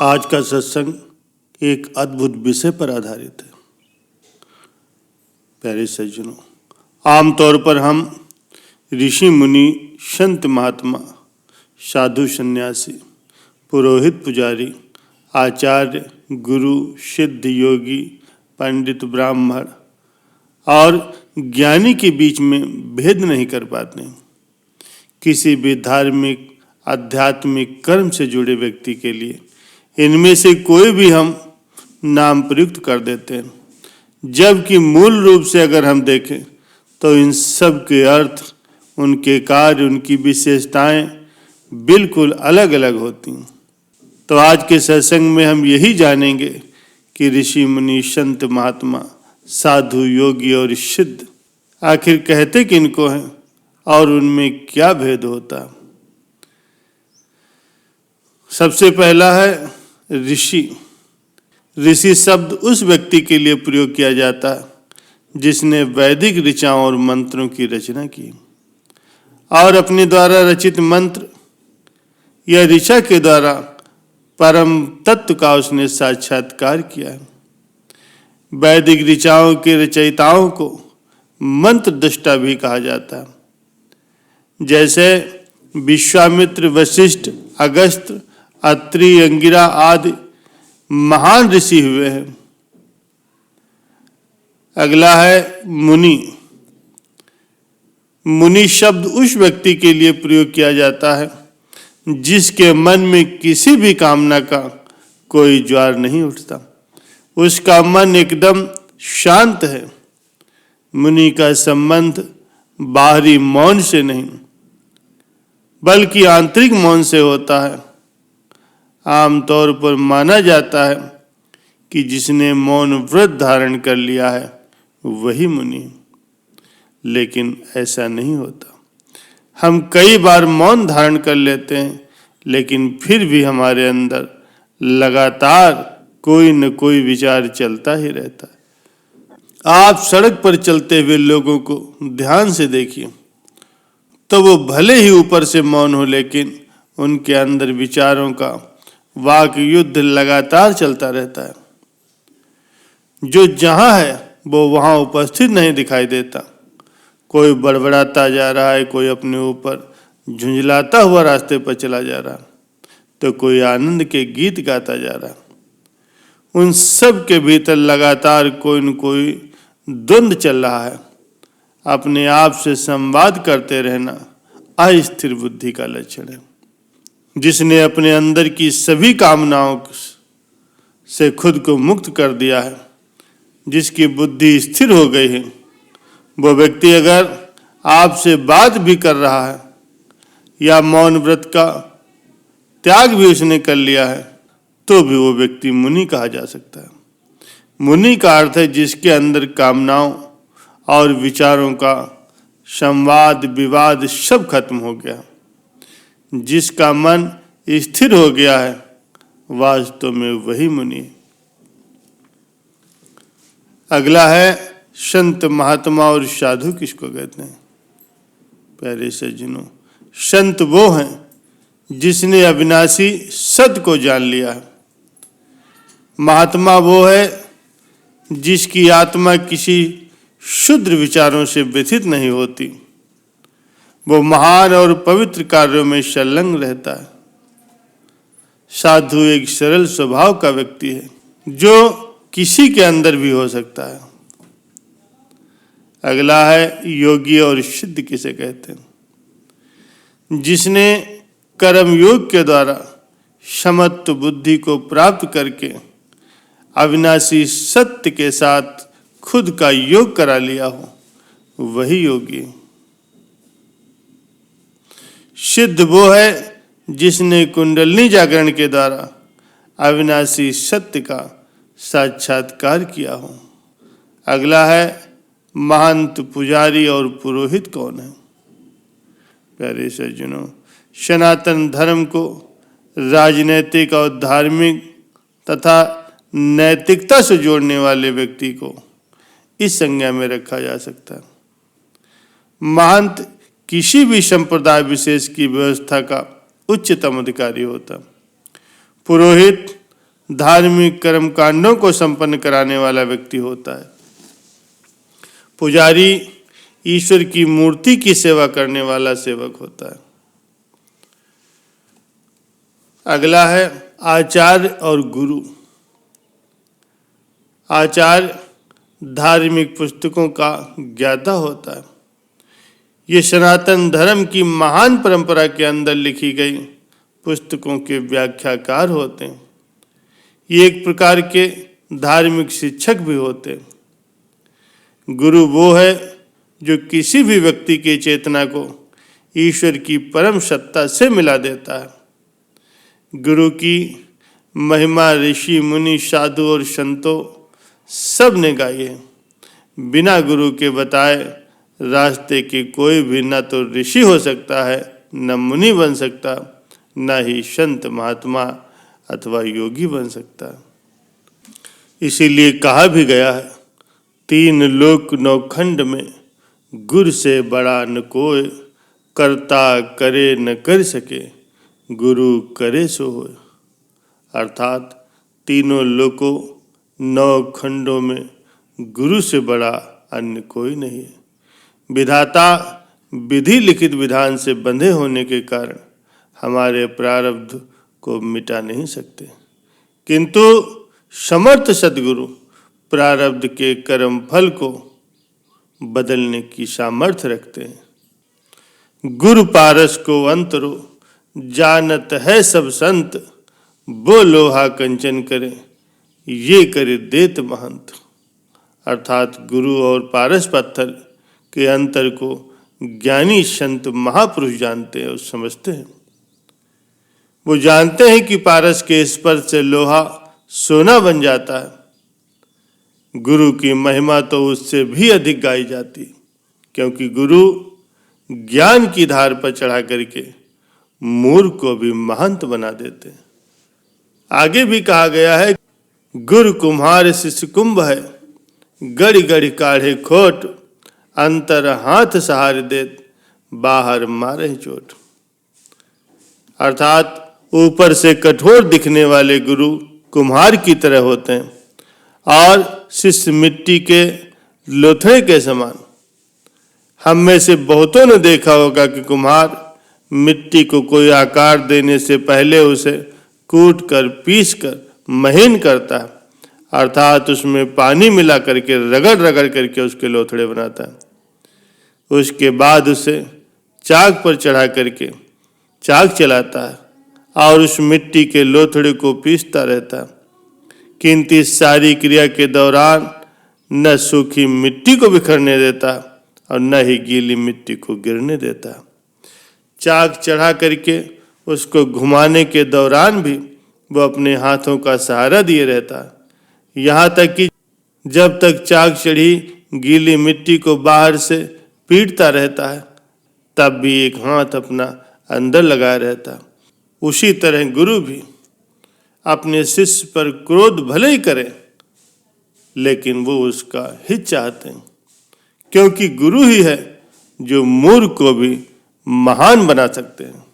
आज का सत्संग एक अद्भुत विषय पर आधारित है। प्यारे सज्जनों, आमतौर पर हम ऋषि मुनि, संत महात्मा, साधु सन्यासी, पुरोहित पुजारी, आचार्य, गुरु, सिद्ध योगी, पंडित, ब्राह्मण और ज्ञानी के बीच में भेद नहीं कर पाते। किसी भी धार्मिक आध्यात्मिक कर्म से जुड़े व्यक्ति के लिए इनमें से कोई भी हम नाम प्रयुक्त कर देते हैं, जबकि मूल रूप से अगर हम देखें तो इन सब के अर्थ, उनके कार्य, उनकी विशेषताएं बिल्कुल अलग अलग होती हैं। तो आज के सत्संग में हम यही जानेंगे कि ऋषि मुनि, संत महात्मा, साधु, योगी और सिद्ध आखिर कहते किनको हैं और उनमें क्या भेद होता है। सबसे पहला है ऋषि। ऋषि शब्द उस व्यक्ति के लिए प्रयोग किया जाता है जिसने वैदिक ऋचाओं और मंत्रों की रचना की और अपने द्वारा रचित मंत्र या ऋचा के द्वारा परम तत्व का उसने साक्षात्कार किया है। वैदिक ऋचाओं के रचयिताओं को मंत्र दृष्टा भी कहा जाता है। जैसे विश्वामित्र, वशिष्ठ, अगस्त्य, अत्रि, अंगिरा आदि महान ऋषि हुए हैं। अगला है मुनि। मुनि शब्द उस व्यक्ति के लिए प्रयोग किया जाता है जिसके मन में किसी भी कामना का कोई ज्वार नहीं उठता, उसका मन एकदम शांत है। मुनि का संबंध बाहरी मौन से नहीं बल्कि आंतरिक मौन से होता है। आमतौर पर माना जाता है कि जिसने मौन व्रत धारण कर लिया है वही मुनि, लेकिन ऐसा नहीं होता। हम कई बार मौन धारण कर लेते हैं, लेकिन फिर भी हमारे अंदर लगातार कोई न कोई विचार चलता ही रहता है। आप सड़क पर चलते हुए लोगों को ध्यान से देखिए तो वो भले ही ऊपर से मौन हो, लेकिन उनके अंदर विचारों का वाक युद्ध लगातार चलता रहता है। जो जहां है वो वहां उपस्थित नहीं दिखाई देता। कोई बड़बड़ाता जा रहा है, कोई अपने ऊपर झुंझलाता हुआ रास्ते पर चला जा रहा, तो कोई आनंद के गीत गाता जा रहा। उन सब के भीतर लगातार कोई न कोई द्वंद्व चल रहा है। अपने आप से संवाद करते रहना अस्थिर बुद्धि का लक्षण है। जिसने अपने अंदर की सभी कामनाओं से खुद को मुक्त कर दिया है, जिसकी बुद्धि स्थिर हो गई है, वो व्यक्ति अगर आपसे बात भी कर रहा है या मौन व्रत का त्याग भी उसने कर लिया है, तो भी वो व्यक्ति मुनि कहा जा सकता है। मुनि का अर्थ है जिसके अंदर कामनाओं और विचारों का संवाद विवाद सब खत्म हो गया, जिसका मन स्थिर हो गया है, वास्तव में वही मुनि है। अगला है संत महात्मा और साधु किसको कहते हैं। प्यारे सज्जनों, संत वो हैं जिसने अविनाशी सत्य को जान लिया है। महात्मा वो है जिसकी आत्मा किसी शुद्र विचारों से व्यथित नहीं होती। वो महान और पवित्र कार्यों में संलग्न रहता है। साधु एक सरल स्वभाव का व्यक्ति है जो किसी के अंदर भी हो सकता है। अगला है योगी और सिद्ध किसे कहते हैं। जिसने कर्म योग के द्वारा समत्व बुद्धि को प्राप्त करके अविनाशी सत्य के साथ खुद का योग करा लिया हो, वही योगी। सिद्ध वो है जिसने कुंडलिनी जागरण के द्वारा अविनाशी सत्य का साक्षात्कार किया हो। अगला है महंत, पुजारी और पुरोहित कौन है। प्यारे सज्जनों, सनातन धर्म को राजनैतिक और धार्मिक तथा नैतिकता से जोड़ने वाले व्यक्ति को इस संज्ञा में रखा जा सकता है। महंत किसी भी संप्रदाय विशेष की व्यवस्था का उच्चतम अधिकारी होता। पुरोहित धार्मिक कर्म कांडों को संपन्न कराने वाला व्यक्ति होता है। पुजारी ईश्वर की मूर्ति की सेवा करने वाला सेवक होता है। अगला है आचार्य और गुरु। आचार्य धार्मिक पुस्तकों का ज्ञाता होता है। ये सनातन धर्म की महान परंपरा के अंदर लिखी गई पुस्तकों के व्याख्याकार होते हैं। ये एक प्रकार के धार्मिक शिक्षक भी होते हैं। गुरु वो है जो किसी भी व्यक्ति की चेतना को ईश्वर की परम सत्ता से मिला देता है। गुरु की महिमा ऋषि मुनि साधु और संतों सब ने गाई है। बिना गुरु के बताए रास्ते के कोई भी न तो ऋषि हो सकता है, न मुनि बन सकता, न ही संत महात्मा अथवा योगी बन सकता। इसीलिए कहा भी गया है, 3 लोक 9 खंड में गुर से बड़ा न कोय, करता करे न कर सके, गुरु करे सो होय। अर्थात तीनों लोकों 9 खंडों में गुरु से बड़ा अन्य कोई नहीं है। विधाता विधि लिखित विधान से बंधे होने के कारण हमारे प्रारब्ध को मिटा नहीं सकते, किंतु समर्थ सद्गुरु प्रारब्ध के कर्म फल को बदलने की सामर्थ्य रखते हैं। गुरु पारस को अंतरो, जानत है सब संत, वो लोहा कंचन करे, ये करे देत महंत। अर्थात गुरु और पारस पत्थर के अंतर को ज्ञानी संत महापुरुष जानते हैं और समझते हैं। वो जानते हैं कि पारस के स्पर्श से लोहा सोना बन जाता है। गुरु की महिमा तो उससे भी अधिक गाई जाती, क्योंकि गुरु ज्ञान की धार पर चढ़ा करके मूर्ख को भी महंत बना देते हैं। आगे भी कहा गया है, गुरु कुम्हार शिष्य कुंभ है, गड़ी गड़ी काढ़े खोट, अंतर हाथ सहारे देत, बाहर मारे चोट। अर्थात ऊपर से कठोर दिखने वाले गुरु कुम्हार की तरह होते हैं और शिष्य मिट्टी के लोथड़े के समान। हम में से बहुतों ने देखा होगा कि कुम्हार मिट्टी को कोई आकार देने से पहले उसे कूट कर पीस कर महीन करता है, अर्थात उसमें पानी मिला करके रगड़ रगड़ करके उसके लोथड़े बनाता है। उसके बाद उसे चाक पर चढ़ा करके चाक चलाता है और उस मिट्टी के लोथड़े को पीसता रहता है। किंतु इस सारी क्रिया के दौरान न सूखी मिट्टी को बिखरने देता और न ही गीली मिट्टी को गिरने देता। चाक चढ़ा करके उसको घुमाने के दौरान भी वो अपने हाथों का सहारा दिए रहता, यहाँ तक कि जब तक चाक चढ़ी गीली मिट्टी को बाहर से पीटता रहता है, तब भी एक हाथ अपना अंदर लगाए रहता। उसी तरह गुरु भी अपने शिष्य पर क्रोध भले ही करे, लेकिन वो उसका हित चाहते हैं, क्योंकि गुरु ही है जो मूर्ख को भी महान बना सकते हैं।